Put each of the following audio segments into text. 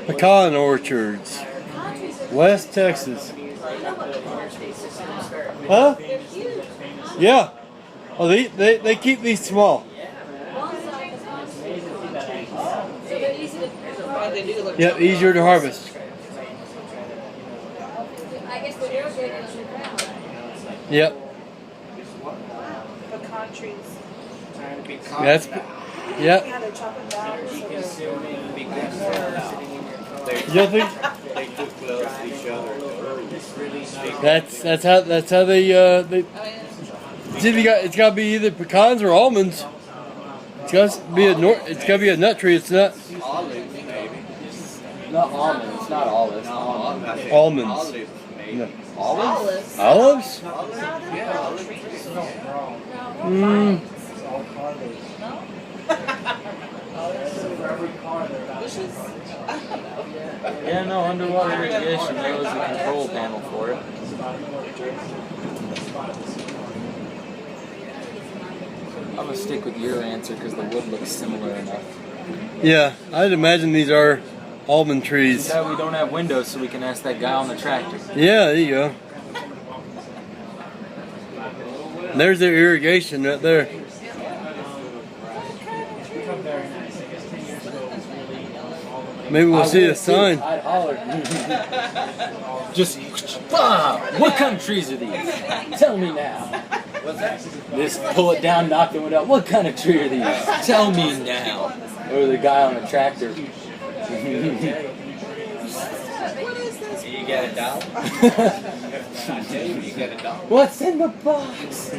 Pecan orchards, West Texas. Huh? Yeah. Oh, they keep these small. Yeah, easier to harvest. Yep. Pecan trees. That's yep. Yeah, they chop them down. You think? They too close to each other. That's how they see, it's got to be either pecans or almonds. It's got to be a nut tree. It's not Olives, maybe. Not almonds. It's not olives. No, almonds. Olives, maybe. No. Olives? Olives? Yeah, olives. Mm. Yeah, no, underwater irrigation, there was a control panel for it. I'm gonna stick with your answer because the wood looks similar enough. Yeah, I'd imagine these are almond trees. Yeah, we don't have windows, so we can ask that guy on the tractor. Yeah, there you go. There's their irrigation right there. Maybe we'll see a sign. I'd holler. Just, what kind of trees are these? Tell me now. Just pull it down, knock the window out. What kind of tree are these? Tell me now. Or the guy on the tractor. You get a dollar? You get a dollar? What's in the box?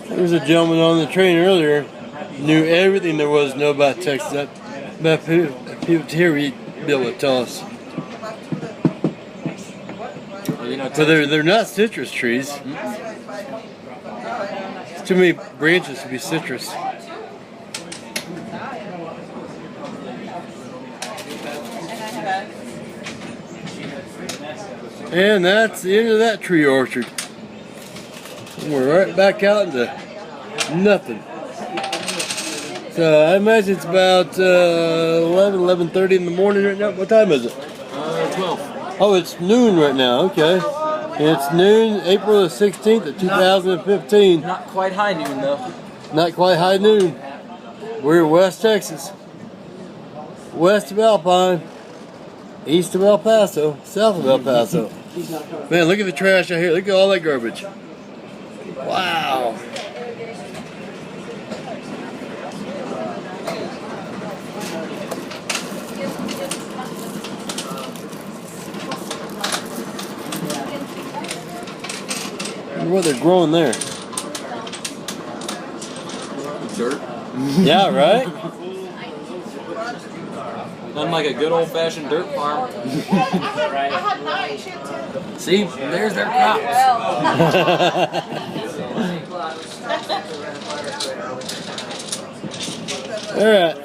There was a gentleman on the train earlier, knew everything there was to know about Texas. But people here would be able to tell us. But they're not citrus trees. It's too many branches to be citrus. And that's the end of that tree orchard. We're right back out into nothing. So I imagine it's about 11:30 in the morning right now. What time is it? 12. Oh, it's noon right now. Okay. It's noon, April the 16th of 2015. Not quite high noon though. Not quite high noon. We're in West Texas. West of Alpine. East of El Paso. South of El Paso. Man, look at the trash out here. Look at all that garbage. Wow. I wonder what they're growing there. Dirt. Yeah, right? Nothing like a good old-fashioned dirt farm. See, there's their crops. All right.